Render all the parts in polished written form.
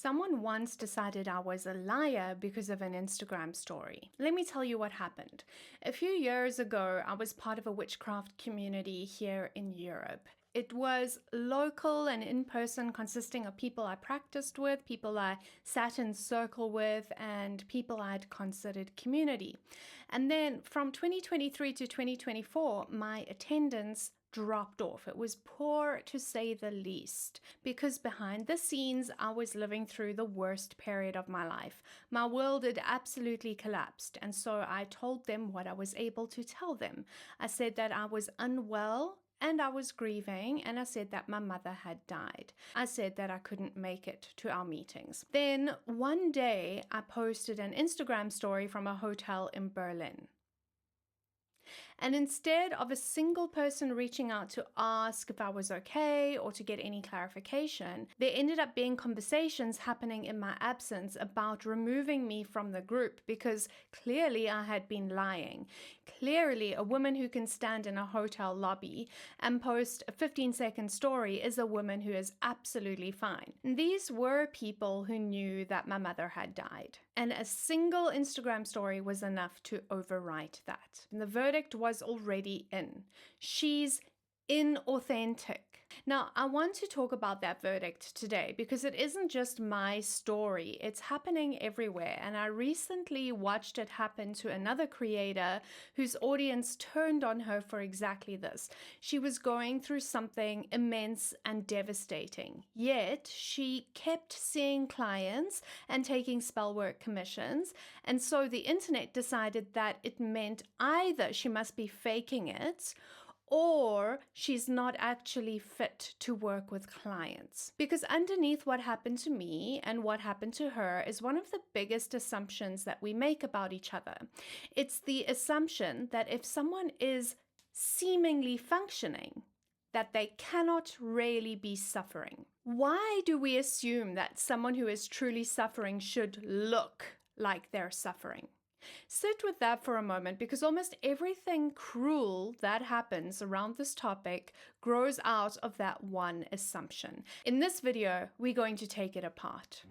Someone once decided I was a liar because of an Instagram story. Let me tell you what happened. A few years ago, I was part of a witchcraft community here in Europe. It was local and in-person, consisting of people I practiced with, people I sat in circle with, and people I'd considered community. And then from 2023 to 2024, my attendance dropped off. It was poor, to say the least, because behind the scenes, I was living through the worst period of my life. My world had absolutely collapsed, and so I told them what I was able to tell them. I said that I was unwell and I was grieving, and I said that my mother had died. I said that I couldn't make it to our meetings. Then one day, I posted an Instagram story from a hotel in Berlin. And instead of a single person reaching out to ask if I was okay or to get any clarification, there ended up being conversations happening in my absence about removing me from the group because clearly I had been lying. Clearly, a woman who can stand in a hotel lobby and post a 15-second story is a woman who is absolutely fine. And these were people who knew that my mother had died. And a single Instagram story was enough to overwrite that. And the verdict was already in. She's inauthentic. Now, I want to talk about that verdict today because it isn't just my story. It's happening everywhere. And I recently watched it happen to another creator whose audience turned on her for exactly this. She was going through something immense and devastating. Yet, she kept seeing clients and taking spellwork commissions. And so the internet decided that it meant either she must be faking it or she's not actually fit to work with clients. Because underneath what happened to me and what happened to her is one of the biggest assumptions that we make about each other. It's the assumption that if someone is seemingly functioning, that they cannot really be suffering. Why do we assume that someone who is truly suffering should look like they're suffering? Sit with that for a moment because almost everything cruel that happens around this topic grows out of that one assumption. In this video, we're going to take it apart.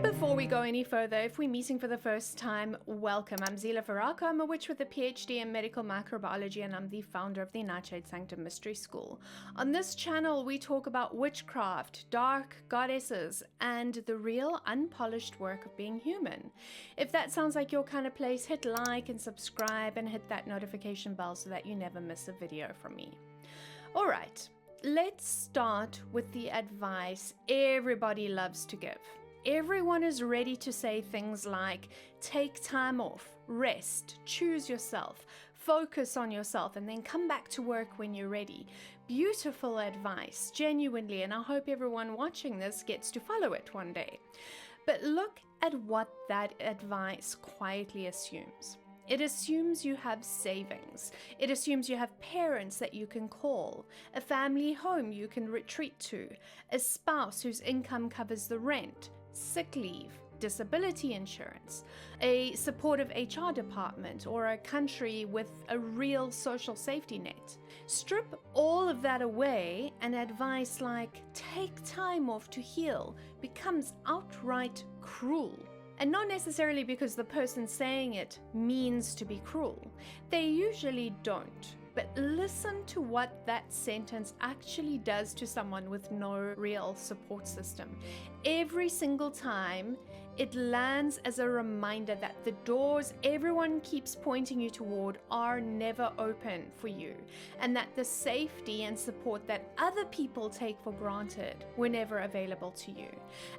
Before we go any further, if we're meeting for the first time, welcome. I'm Zila Faraka. I'm a witch with a PhD in medical microbiology, and I'm the founder of the Nightshade Sanctum Mystery School. On this channel, we talk about witchcraft, dark goddesses, and the real unpolished work of being human. If that sounds like your kind of place, hit like and subscribe and hit that notification bell so that you never miss a video from me. All right, let's start with the advice everybody loves to give. Everyone is ready to say things like, take time off, rest, choose yourself, focus on yourself, and then come back to work when you're ready. Beautiful advice, genuinely, and I hope everyone watching this gets to follow it one day. But look at what that advice quietly assumes. It assumes you have savings. It assumes you have parents that you can call, a family home you can retreat to, a spouse whose income covers the rent, sick leave, disability insurance, a supportive HR department, or a country with a real social safety net. Strip all of that away, and advice like take time off to heal becomes outright cruel. And not necessarily because the person saying it means to be cruel. They usually don't. But listen to what that sentence actually does to someone with no real support system. Every single time, it lands as a reminder that the doors everyone keeps pointing you toward are never open for you, and that the safety and support that other people take for granted were never available to you.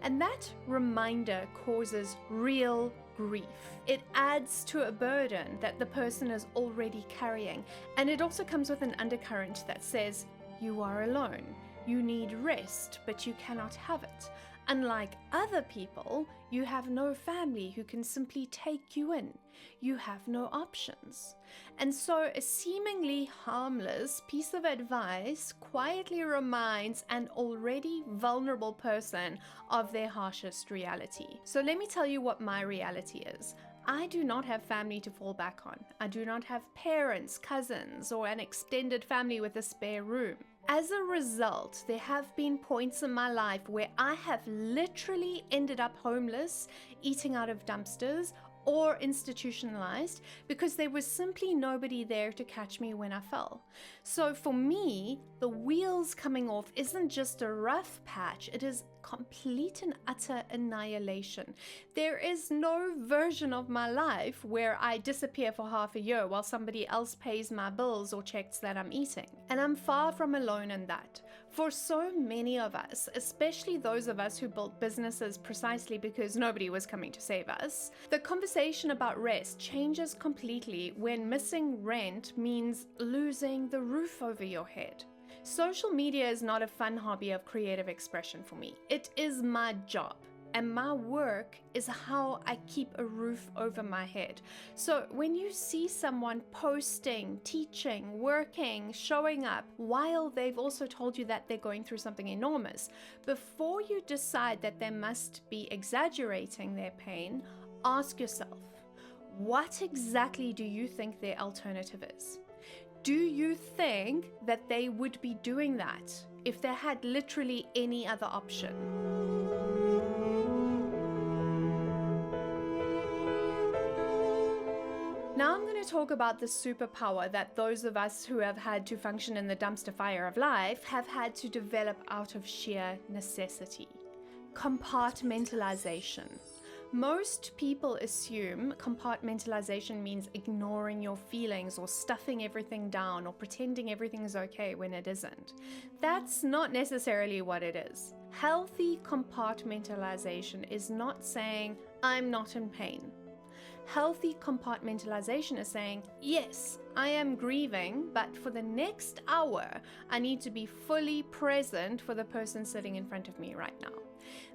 And that reminder causes real grief. It adds to a burden that the person is already carrying, and it also comes with an undercurrent that says, you are alone, you need rest, but you cannot have it. Unlike other people, you have no family who can simply take you in. You have no options. And so a seemingly harmless piece of advice quietly reminds an already vulnerable person of their harshest reality. So let me tell you what my reality is. I do not have family to fall back on. I do not have parents, cousins, or an extended family with a spare room. As a result, there have been points in my life where I have literally ended up homeless, eating out of dumpsters, or institutionalized because there was simply nobody there to catch me when I fell. So for me, the wheels coming off isn't just a rough patch, it is complete and utter annihilation. There is no version of my life where I disappear for half a year while somebody else pays my bills or checks that I'm eating. And I'm far from alone in that. For so many of us, especially those of us who built businesses precisely because nobody was coming to save us, the conversation about rest changes completely when missing rent means losing the roof over your head. Social media is not a fun hobby of creative expression for me. It is my job. And my work is how I keep a roof over my head. So when you see someone posting, teaching, working, showing up, while they've also told you that they're going through something enormous, before you decide that they must be exaggerating their pain, ask yourself, what exactly do you think their alternative is? Do you think that they would be doing that if they had literally any other option? Now I'm going to talk about the superpower that those of us who have had to function in the dumpster fire of life have had to develop out of sheer necessity. Compartmentalisation. Most people assume compartmentalisation means ignoring your feelings or stuffing everything down or pretending everything is okay when it isn't. That's not necessarily what it is. Healthy compartmentalisation is not saying, I'm not in pain. Healthy compartmentalization is saying, yes, I am grieving, but for the next hour, I need to be fully present for the person sitting in front of me right now.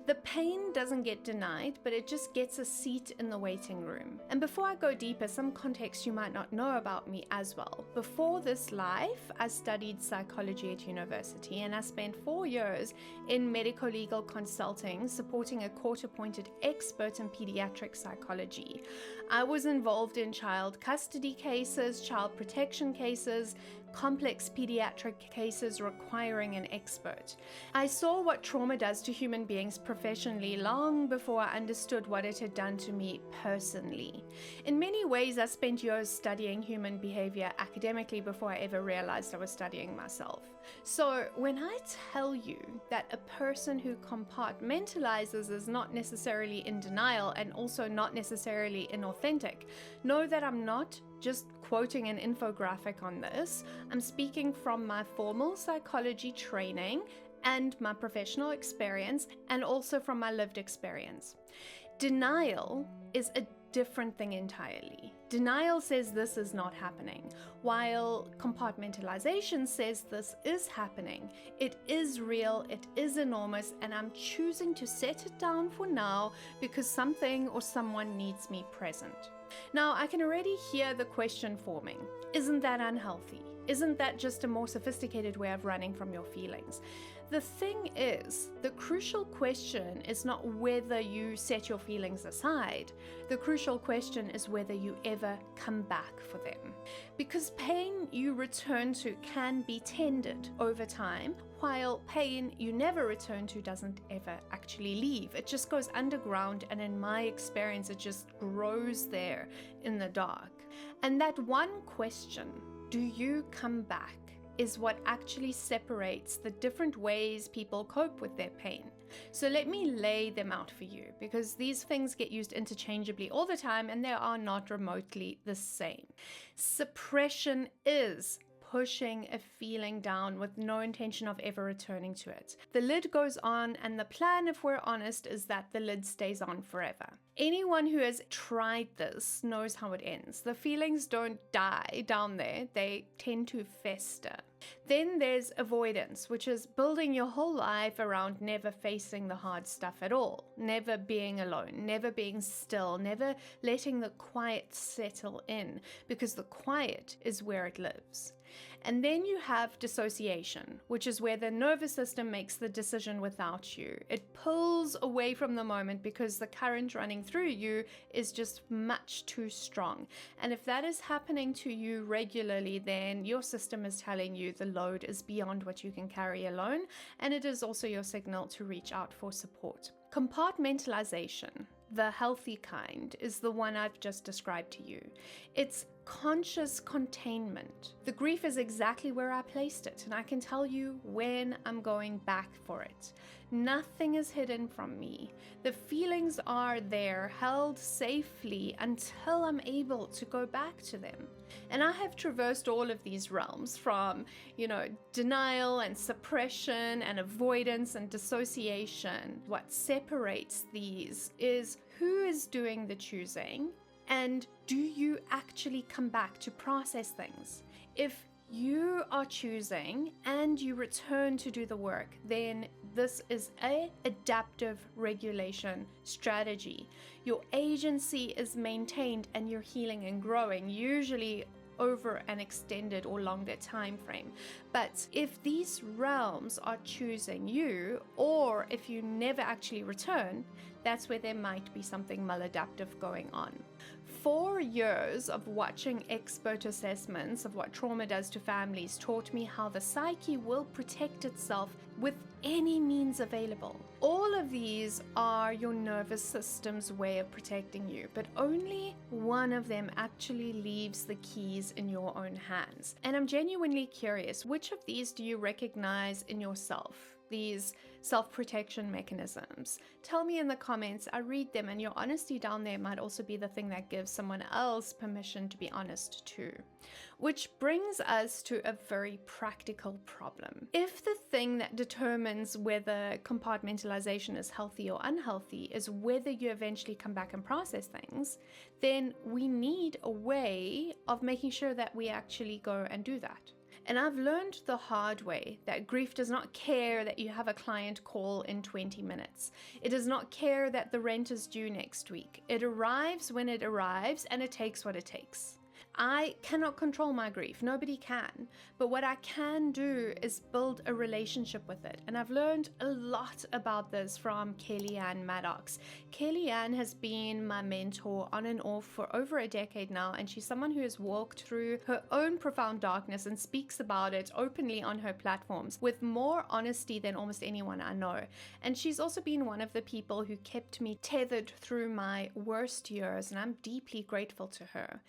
The pain doesn't get denied, but it just gets a seat in the waiting room. And before I go deeper, some context you might not know about me as well. Before this life, I studied psychology at university, and I spent 4 years in medico-legal consulting, supporting a court-appointed expert in pediatric psychology. I was involved in child custody cases, child protection cases, complex pediatric cases requiring an expert. I saw what trauma does to human beings professionally long before I understood what it had done to me personally. In many ways, I spent years studying human behavior academically before I ever realized I was studying myself. So when I tell you that a person who compartmentalizes is not necessarily in denial and also not necessarily inauthentic, know that I'm not just quoting an infographic on this. I'm speaking from my formal psychology training and my professional experience, and also from my lived experience. Denial is a different thing entirely. Denial says this is not happening, while compartmentalization says this is happening. It is real, it is enormous, and I'm choosing to set it down for now because something or someone needs me present. Now, I can already hear the question forming. Isn't that unhealthy? Isn't that just a more sophisticated way of running from your feelings? The thing is, the crucial question is not whether you set your feelings aside. The crucial question is whether you ever come back for them. Because pain you return to can be tended over time, while pain you never return to doesn't ever actually leave. It just goes underground, and in my experience, it just grows there in the dark. And that one question, do you come back, is what actually separates the different ways people cope with their pain. So let me lay them out for you, because these things get used interchangeably all the time and they are not remotely the same. Suppression is pushing a feeling down with no intention of ever returning to it. The lid goes on, and the plan, if we're honest, is that the lid stays on forever. Anyone who has tried this knows how it ends. The feelings don't die down there, they tend to fester. Then there's avoidance, which is building your whole life around never facing the hard stuff at all, never being alone, never being still, never letting the quiet settle in, because the quiet is where it lives. And then you have dissociation, which is where the nervous system makes the decision without you. It pulls away from the moment because the current running through you is just much too strong. And if that is happening to you regularly, then your system is telling you the load is beyond what you can carry alone, and it is also your signal to reach out for support. Compartmentalisation, the healthy kind, is the one I've just described to you. It's conscious containment. The grief is exactly where I placed it, and I can tell you when I'm going back for it. Nothing is hidden from me. The feelings are there, held safely until I'm able to go back to them. And I have traversed all of these realms from, denial and suppression and avoidance and dissociation. What separates these is who is doing the choosing, and do you actually come back to process things? If you are choosing and you return to do the work, then this is an adaptive regulation strategy. Your agency is maintained and you're healing and growing, usually over an extended or longer time frame. But if these realms are choosing you, or if you never actually return, that's where there might be something maladaptive going on. 4 years of watching expert assessments of what trauma does to families taught me how the psyche will protect itself with any means available. All of these are your nervous system's way of protecting you, but only one of them actually leaves the keys in your own hands. And I'm genuinely curious, which of these do you recognize in yourself? These self-protection mechanisms. Tell me in the comments. I read them, and your honesty down there might also be the thing that gives someone else permission to be honest too. Which brings us to a very practical problem. If the thing that determines whether compartmentalization is healthy or unhealthy is whether you eventually come back and process things, then we need a way of making sure that we actually go and do that. And I've learned the hard way that grief does not care that you have a client call in 20 minutes. It does not care that the rent is due next week. It arrives when it arrives, and it takes what it takes. I cannot control my grief. Nobody can. But what I can do is build a relationship with it. And I've learned a lot about this from Kellyanne Maddox. Kellyanne has been my mentor on and off for over a decade now, and she's someone who has walked through her own profound darkness and speaks about it openly on her platforms with more honesty than almost anyone I know. And she's also been one of the people who kept me tethered through my worst years, and I'm deeply grateful to her.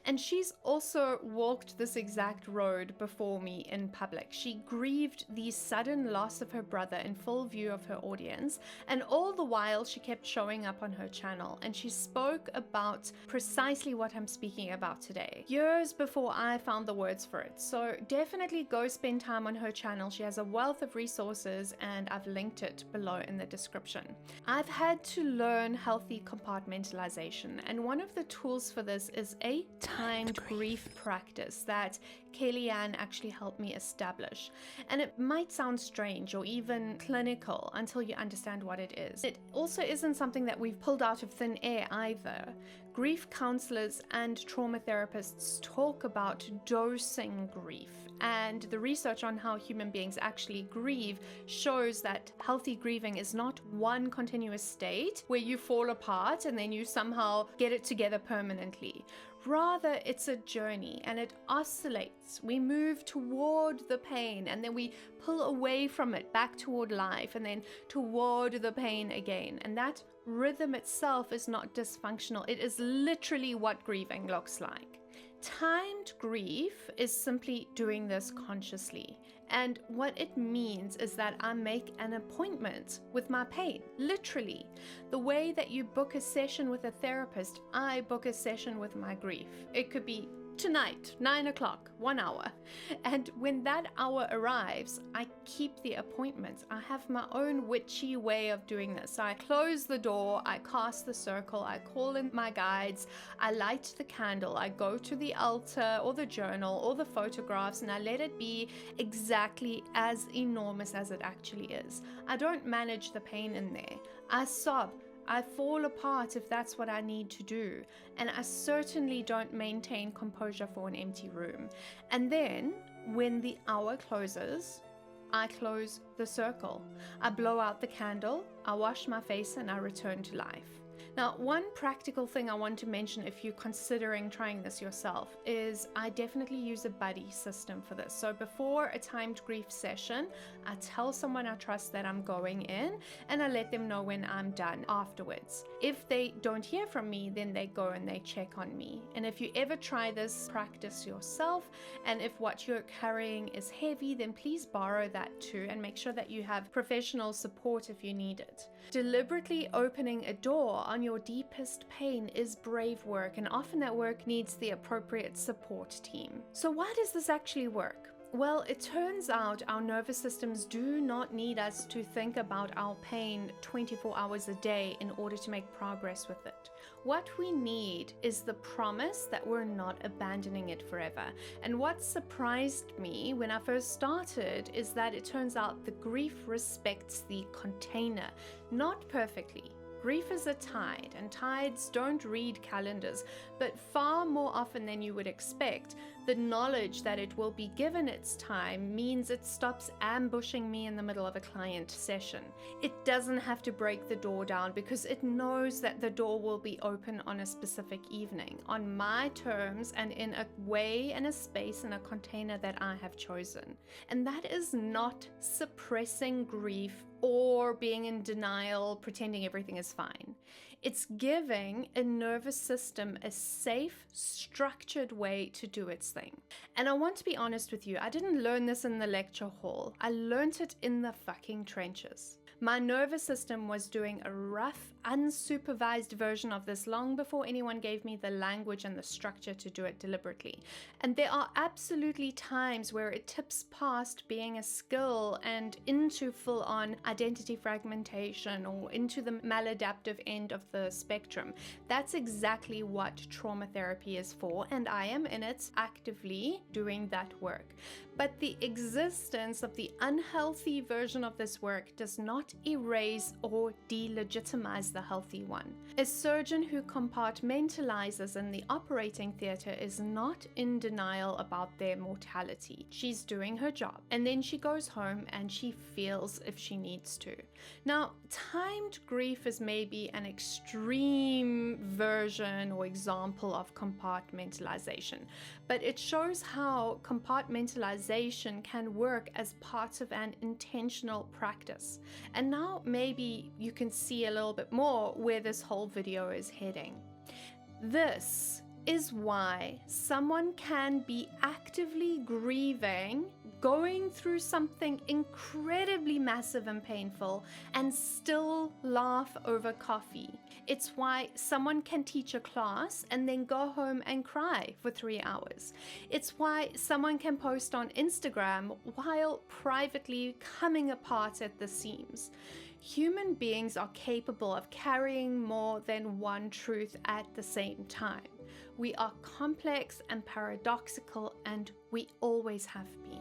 And she's also walked this exact road before me in public. She grieved the sudden loss of her brother in full view of her audience, and all the while she kept showing up on her channel, and she spoke about precisely what I'm speaking about today, years before I found the words for it. So definitely go spend time on her channel. She has a wealth of resources, and I've linked it below in the description. I've had to learn healthy compartmentalization, and one of the tools for this is a timed grief practice that Kellyanne actually helped me establish. And it might sound strange or even clinical until you understand what it is. It also isn't something that we've pulled out of thin air either. Grief counselors and trauma therapists talk about dosing grief, and the research on how human beings actually grieve shows that healthy grieving is not one continuous state where you fall apart and then you somehow get it together permanently. Rather, it's a journey, and it oscillates. We move toward the pain, and then we pull away from it back toward life, and then toward the pain again. And that rhythm itself is not dysfunctional. It is literally what grieving looks like. Timed grief is simply doing this consciously. And what it means is that I make an appointment with my pain, literally. The way that you book a session with a therapist, I book a session with my grief. It could be tonight, 9 o'clock, 1 hour. And when that hour arrives, I keep the appointment. I have my own witchy way of doing this. I close the door, I cast the circle, I call in my guides, I light the candle, I go to the altar or the journal or the photographs, and I let it be exactly as enormous as it actually is. I don't manage the pain in there. I sob. I fall apart if that's what I need to do, and I certainly don't maintain composure for an empty room. And then, when the hour closes, I close the circle. I blow out the candle, I wash my face, and I return to life. Now, one practical thing I want to mention if you're considering trying this yourself is I definitely use a buddy system for this. So before a timed grief session, I tell someone I trust that I'm going in, and I let them know when I'm done afterwards. If they don't hear from me, then they go and they check on me. And if you ever try this practice yourself, and if what you're carrying is heavy, then please borrow that too, and make sure that you have professional support if you need it. Deliberately opening a door on your deepest pain is brave work, and often that work needs the appropriate support team. So why does this actually work? Well, it turns out our nervous systems do not need us to think about our pain 24 hours a day in order to make progress with it. What we need is the promise that we're not abandoning it forever. And what surprised me when I first started is that it turns out the grief respects the container, not perfectly. Grief is a tide, and tides don't read calendars, but far more often than you would expect, the knowledge that it will be given its time means it stops ambushing me in the middle of a client session. It doesn't have to break the door down because it knows that the door will be open on a specific evening, on my terms, and in a way and a space and a container that I have chosen. And that is not suppressing grief or being in denial, pretending everything is fine. It's giving a nervous system a safe, structured way to do its thing. And I want to be honest with you, I didn't learn this in the lecture hall. I learned it in the fucking trenches. My nervous system was doing a rough, unsupervised version of this long before anyone gave me the language and the structure to do it deliberately. And there are absolutely times where it tips past being a skill and into full-on identity fragmentation or into the maladaptive end of the spectrum. That's exactly what trauma therapy is for, and I am in it actively doing that work. But the existence of the unhealthy version of this work does not erase or delegitimize the healthy one. A surgeon who compartmentalizes in the operating theater is not in denial about their mortality. She's doing her job, and then she goes home and she feels if she needs to. Now, timed grief is maybe an extreme version or example of compartmentalization, but it shows how compartmentalization can work as part of an intentional practice. And now maybe you can see a little bit more where this whole video is heading. This is why someone can be actively grieving, going through something incredibly massive and painful, and still laugh over coffee. It's why someone can teach a class and then go home and cry for 3 hours. It's why someone can post on Instagram while privately coming apart at the seams. Human beings are capable of carrying more than one truth at the same time. We are complex and paradoxical, and we always have been.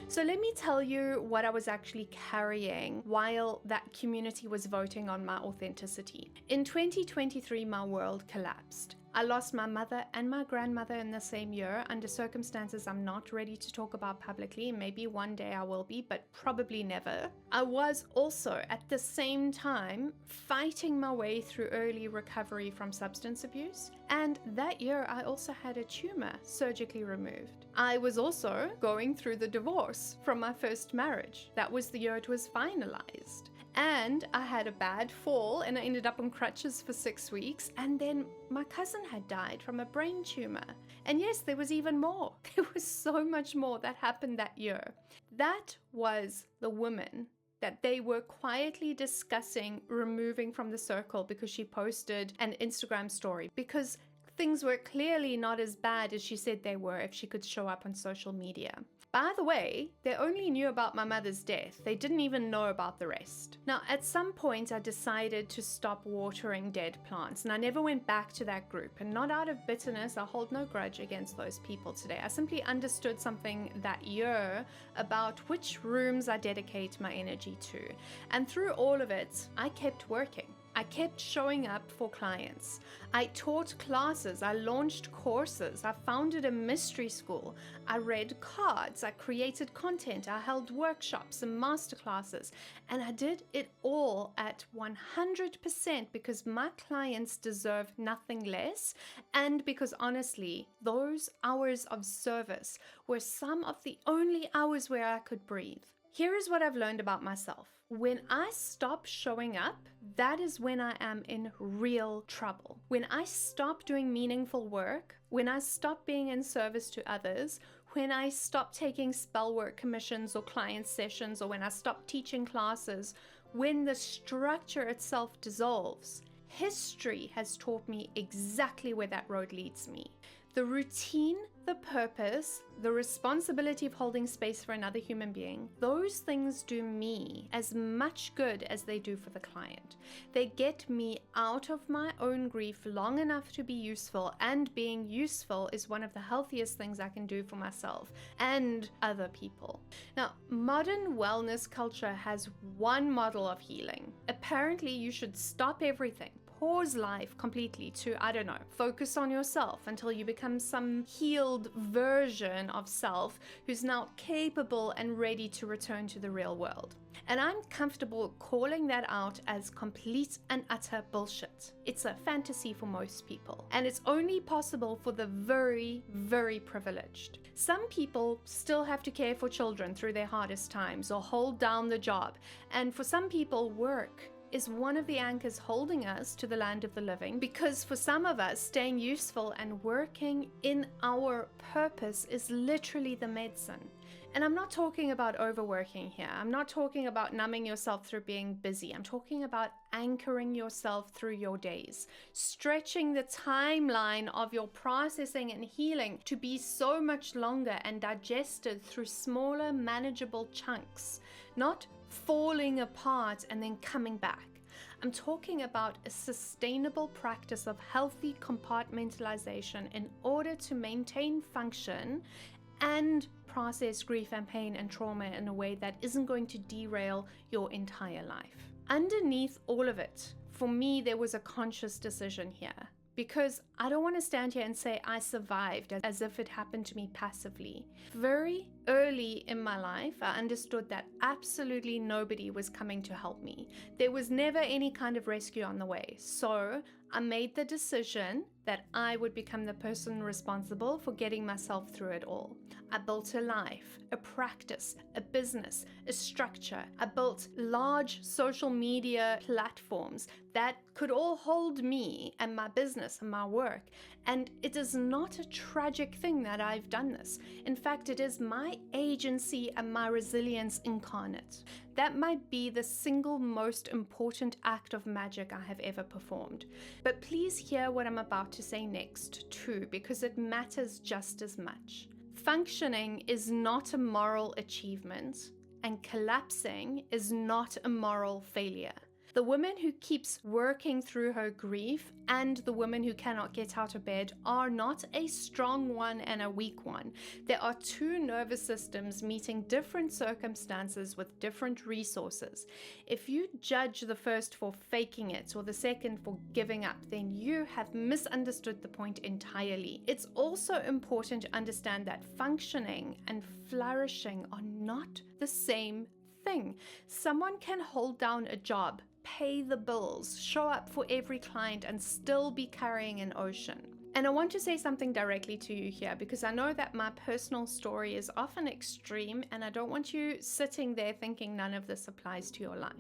So let me tell you what I was actually carrying while that community was voting on my authenticity. In 2023, my world collapsed. I lost my mother and my grandmother in the same year under circumstances I'm not ready to talk about publicly. Maybe one day I will be, but probably never. I was also at the same time fighting my way through early recovery from substance abuse. And that year I also had a tumor surgically removed. I was also going through the divorce from my first marriage. That was the year it was finalized. And I had a bad fall and I ended up on crutches for 6 weeks. And then my cousin had died from a brain tumor. And yes, there was even more. There was so much more that happened that year. That was the woman that they were quietly discussing removing from the circle because she posted an Instagram story. Because things were clearly not as bad as she said they were if she could show up on social media. By the way, they only knew about my mother's death. They didn't even know about the rest. Now, at some point, I decided to stop watering dead plants, and I never went back to that group. And not out of bitterness, I hold no grudge against those people today. I simply understood something that year about which rooms I dedicate my energy to. And through all of it, I kept working. I kept showing up for clients. I taught classes, I launched courses, I founded a mystery school, I read cards, I created content, I held workshops and masterclasses, and I did it all at 100% because my clients deserve nothing less, and because honestly, those hours of service were some of the only hours where I could breathe. Here is what I've learned about myself. When I stop showing up, that is when I am in real trouble. When I stop doing meaningful work, when I stop being in service to others, when I stop taking spellwork commissions or client sessions, or when I stop teaching classes, when the structure itself dissolves, history has taught me exactly where that road leads me. The routine, the purpose, the responsibility of holding space for another human being, those things do me as much good as they do for the client. They get me out of my own grief long enough to be useful, and being useful is one of the healthiest things I can do for myself and other people. Now, modern wellness culture has one model of healing. Apparently, you should stop everything. Pause life completely to, focus on yourself until you become some healed version of self who's now capable and ready to return to the real world. And I'm comfortable calling that out as complete and utter bullshit. It's a fantasy for most people, and it's only possible for the very, very privileged. Some people still have to care for children through their hardest times or hold down the job, and for some people, work is one of the anchors holding us to the land of the living, because for some of us, staying useful and working in our purpose is literally the medicine. And I'm not talking about overworking here. I'm not talking about numbing yourself through being busy. I'm talking about anchoring yourself through your days, stretching the timeline of your processing and healing to be so much longer and digested through smaller, manageable chunks, not falling apart and then coming back. I'm talking about a sustainable practice of healthy compartmentalisation in order to maintain function and process grief and pain and trauma in a way that isn't going to derail your entire life. Underneath all of it, for me, there was a conscious decision here. Because I don't want to stand here and say I survived as if it happened to me passively. Very early in my life, I understood that absolutely nobody was coming to help me. There was never any kind of rescue on the way. So I made the decision that I would become the person responsible for getting myself through it all. I built a life, a practice, a business, a structure. I built large social media platforms that could all hold me and my business and my work. And it is not a tragic thing that I've done this. In fact, it is my agency and my resilience incarnate. That might be the single most important act of magic I have ever performed. But please hear what I'm about to say next too, because it matters just as much. Functioning is not a moral achievement, and collapsing is not a moral failure. The woman who keeps working through her grief and the woman who cannot get out of bed are not a strong one and a weak one. There are two nervous systems meeting different circumstances with different resources. If you judge the first for faking it or the second for giving up, then you have misunderstood the point entirely. It's also important to understand that functioning and flourishing are not the same thing. Someone can hold down a job, pay the bills, show up for every client, and still be carrying an ocean. And I want to say something directly to you here, because I know that my personal story is often extreme, and I don't want you sitting there thinking none of this applies to your life.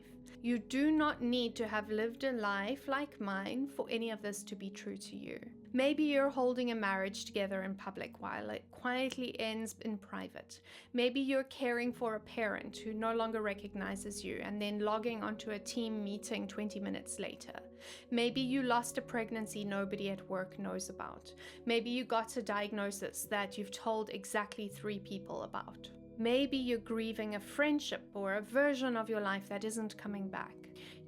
You do not need to have lived a life like mine for any of this to be true to you. Maybe you're holding a marriage together in public while it quietly ends in private. Maybe you're caring for a parent who no longer recognizes you and then logging onto a team meeting 20 minutes later. Maybe you lost a pregnancy nobody at work knows about. Maybe you got a diagnosis that you've told exactly 3 people about. Maybe you're grieving a friendship or a version of your life that isn't coming back.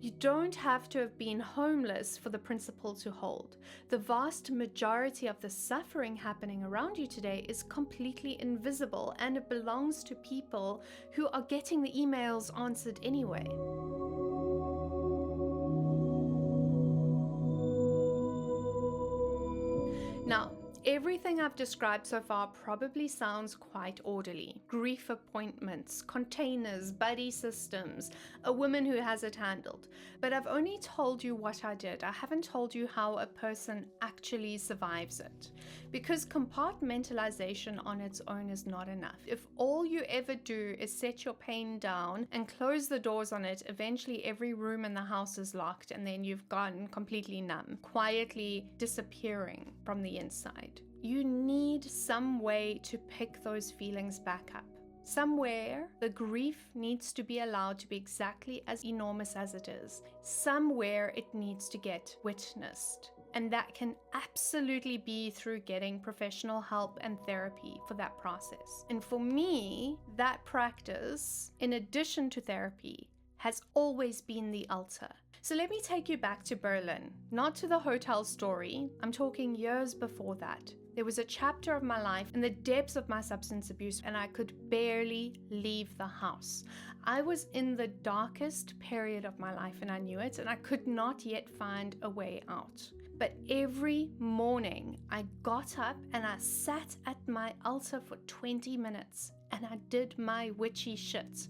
You don't have to have been homeless for the principle to hold. The vast majority of the suffering happening around you today is completely invisible, and it belongs to people who are getting the emails answered anyway. Now, everything I've described so far probably sounds quite orderly. Grief appointments, containers, buddy systems, a woman who has it handled. But I've only told you what I did. I haven't told you how a person actually survives it. Because compartmentalization on its own is not enough. If all you ever do is set your pain down and close the doors on it, eventually every room in the house is locked and then you've gone completely numb, quietly disappearing from the inside. You need some way to pick those feelings back up. Somewhere, the grief needs to be allowed to be exactly as enormous as it is. Somewhere, it needs to get witnessed. And that can absolutely be through getting professional help and therapy for that process. And for me, that practice, in addition to therapy, has always been the altar. So let me take you back to Berlin, not to the hotel story. I'm talking years before that. There was a chapter of my life in the depths of my substance abuse, and I could barely leave the house. I was in the darkest period of my life, and I knew it, and I could not yet find a way out. But every morning, I got up and I sat at my altar for 20 minutes. And I did my witchy shit.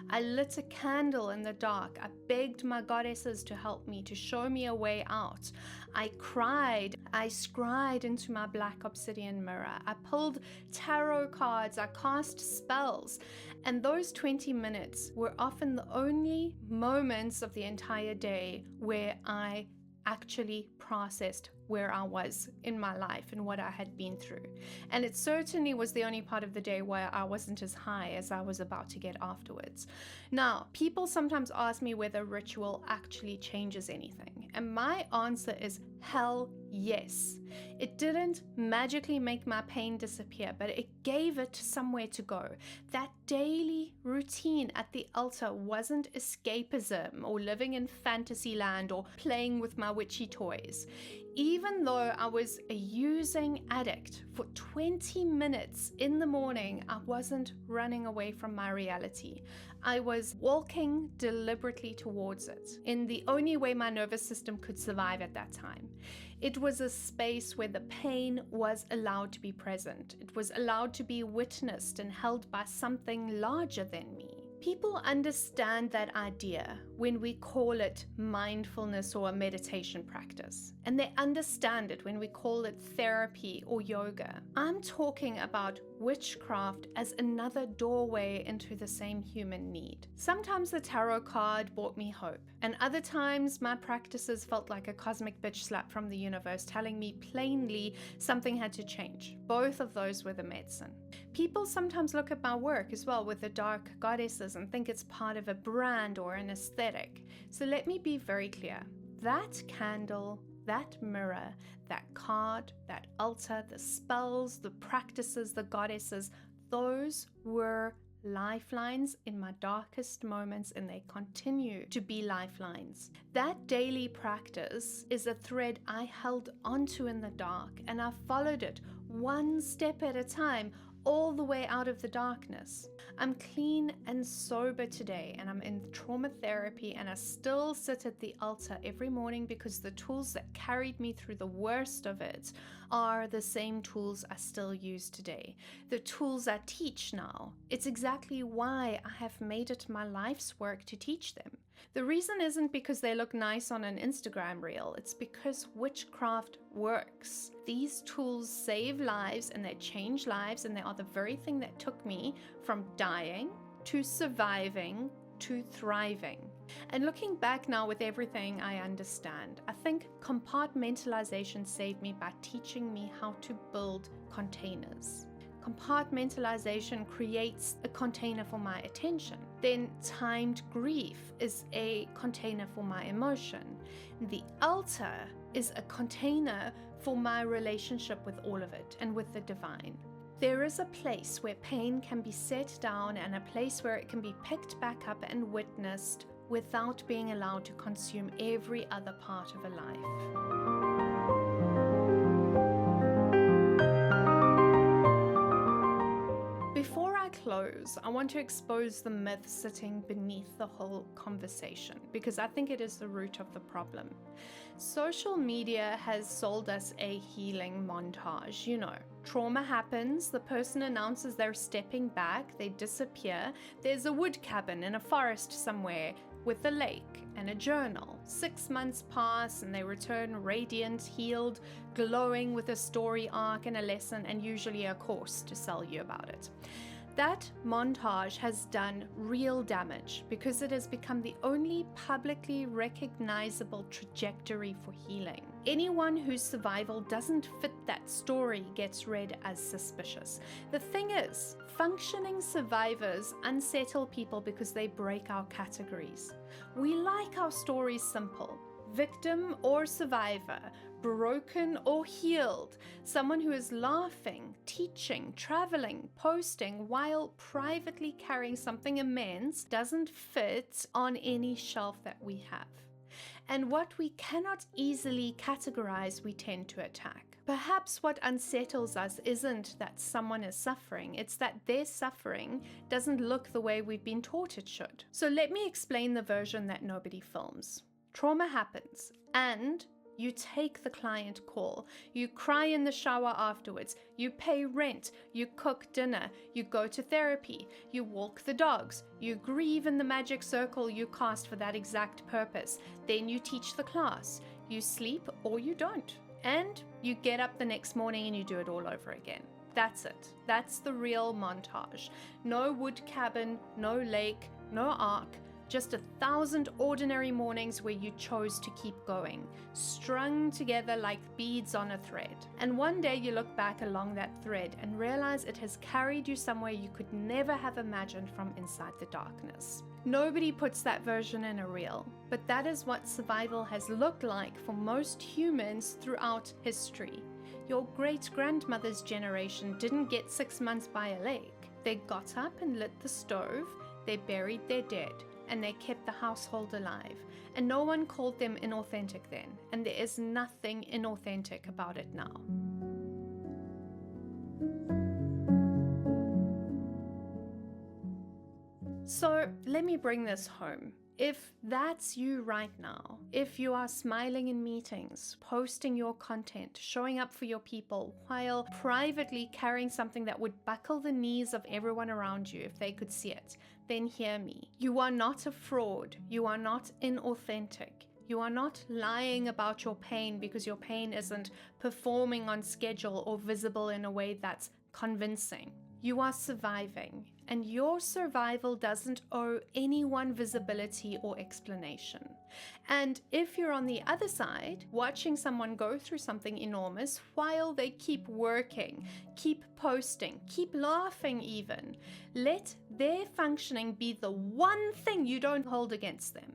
I lit a candle in the dark. I begged my goddesses to help me, to show me a way out. I cried. I scried into my black obsidian mirror. I pulled tarot cards. I cast spells. And those 20 minutes were often the only moments of the entire day where I actually processed where I was in my life and what I had been through. And it certainly was the only part of the day where I wasn't as high as I was about to get afterwards. Now, people sometimes ask me whether ritual actually changes anything. And my answer is hell yes. It didn't magically make my pain disappear, but it gave it somewhere to go. That daily routine at the altar wasn't escapism or living in fantasy land or playing with my witchy toys. Even though I was a using addict for 20 minutes in the morning, I wasn't running away from my reality. I was walking deliberately towards it in the only way my nervous system could survive at that time. It was a space where the pain was allowed to be present. It was allowed to be witnessed and held by something larger than me. People understand that idea when we call it mindfulness or a meditation practice. And they understand it when we call it therapy or yoga. I'm talking about witchcraft as another doorway into the same human need. Sometimes the tarot card brought me hope, and other times my practices felt like a cosmic bitch slap from the universe telling me plainly something had to change. Both of those were the medicine. People sometimes look at my work as well with the dark goddesses and think it's part of a brand or an aesthetic. So let me be very clear. That candle, that mirror, that card, that altar, the spells, the practices, the goddesses, those were lifelines in my darkest moments, and they continue to be lifelines. That daily practice is a thread I held onto in the dark, and I followed it one step at a time, all the way out of the darkness. I'm clean and sober today, and I'm in trauma therapy, and I still sit at the altar every morning because the tools that carried me through the worst of it are the same tools I still use today. The tools I teach now. It's exactly why I have made it my life's work to teach them. The reason isn't because they look nice on an Instagram reel. It's because witchcraft works. These tools save lives and they change lives, and they are the very thing that took me from dying to surviving to thriving. And looking back now with everything I understand, I think compartmentalization saved me by teaching me how to build containers. Compartmentalization creates a container for my attention. Then timed grief is a container for my emotion. The altar is a container for my relationship with all of it and with the divine. There is a place where pain can be set down and a place where it can be picked back up and witnessed without being allowed to consume every other part of a life. Before I close, I want to expose the myth sitting beneath the whole conversation, because I think it is the root of the problem. Social media has sold us a healing montage. Trauma happens, the person announces they're stepping back, they disappear, there's a wood cabin in a forest somewhere with a lake and a journal. 6 months pass and they return radiant, healed, glowing with a story arc and a lesson, and usually a course to sell you about it. That montage has done real damage because it has become the only publicly recognizable trajectory for healing. Anyone whose survival doesn't fit that story gets read as suspicious. The thing is, functioning survivors unsettle people because they break our categories. We like our stories simple. Victim or survivor, broken or healed, someone who is laughing, teaching, traveling, posting while privately carrying something immense doesn't fit on any shelf that we have. And what we cannot easily categorize, we tend to attack. Perhaps what unsettles us isn't that someone is suffering, it's that their suffering doesn't look the way we've been taught it should. So let me explain the version that nobody films. Trauma happens, and you take the client call. You cry in the shower afterwards. You pay rent. You cook dinner. You go to therapy. You walk the dogs. You grieve in the magic circle you cast for that exact purpose. Then you teach the class. You sleep or you don't. And you get up the next morning and you do it all over again. That's it. That's the real montage. No wood cabin, no lake, no ark. Just 1,000 ordinary mornings where you chose to keep going, strung together like beads on a thread. And one day you look back along that thread and realize it has carried you somewhere you could never have imagined from inside the darkness. Nobody puts that version in a reel, but that is what survival has looked like for most humans throughout history. Your great-grandmother's generation didn't get 6 months by a lake. They got up and lit the stove, they buried their dead, and they kept the household alive. And no one called them inauthentic then, and there is nothing inauthentic about it now. So let me bring this home. If that's you right now, if you are smiling in meetings, posting your content, showing up for your people, while privately carrying something that would buckle the knees of everyone around you if they could see it, then hear me. You are not a fraud. You are not inauthentic. You are not lying about your pain because your pain isn't performing on schedule or visible in a way that's convincing. You are surviving, and your survival doesn't owe anyone visibility or explanation. And if you're on the other side, watching someone go through something enormous while they keep working, keep posting, keep laughing even, let their functioning be the one thing you don't hold against them.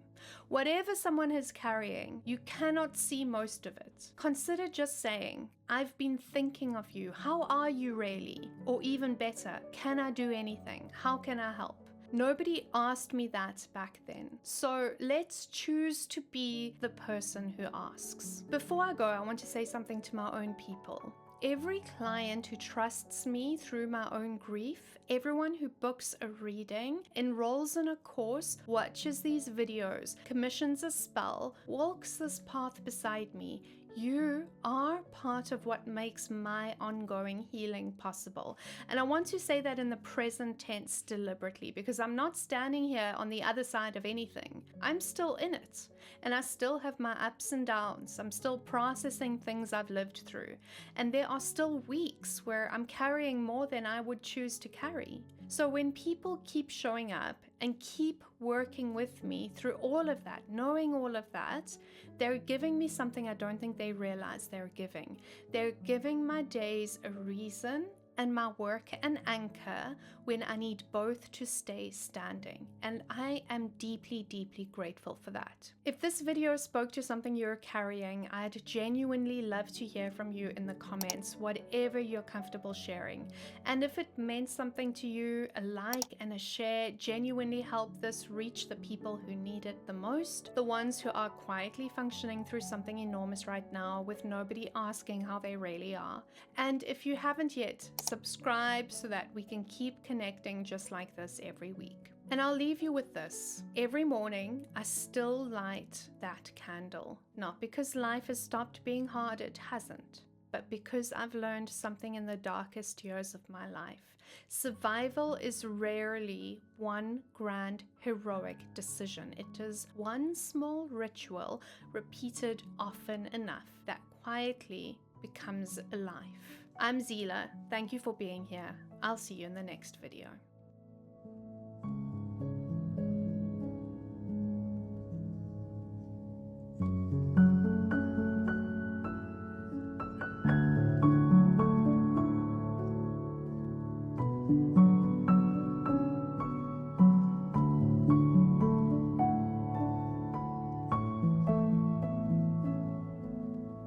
Whatever someone is carrying, you cannot see most of it. Consider just saying, "I've been thinking of you. How are you really?" Or even better, "Can I do anything? How can I help?" Nobody asked me that back then. So let's choose to be the person who asks. Before I go, I want to say something to my own people. Every client who trusts me through my own grief, everyone who books a reading, enrolls in a course, watches these videos, commissions a spell, walks this path beside me, you are part of what makes my ongoing healing possible. And I want to say that in the present tense deliberately, because I'm not standing here on the other side of anything. I'm still in it, and I still have my ups and downs. I'm still processing things I've lived through, and there are still weeks where I'm carrying more than I would choose to carry. So when people keep showing up and keep working with me through all of that, knowing all of that, they're giving me something I don't think they realize they're giving. They're giving my days a reason and my work an anchor when I need both to stay standing. And I am deeply, deeply grateful for that. If this video spoke to something you're carrying, I'd genuinely love to hear from you in the comments, whatever you're comfortable sharing. And if it meant something to you, a like and a share genuinely help this reach the people who need it the most, the ones who are quietly functioning through something enormous right now with nobody asking how they really are. And if you haven't yet, subscribe so that we can keep connecting just like this every week. And I'll leave you with this. Every morning, I still light that candle. Not because life has stopped being hard, it hasn't, but because I've learned something in the darkest years of my life. Survival is rarely one grand heroic decision. It is one small ritual repeated often enough that quietly becomes a life. I'm Zila. Thank you for being here. I'll see you in the next video.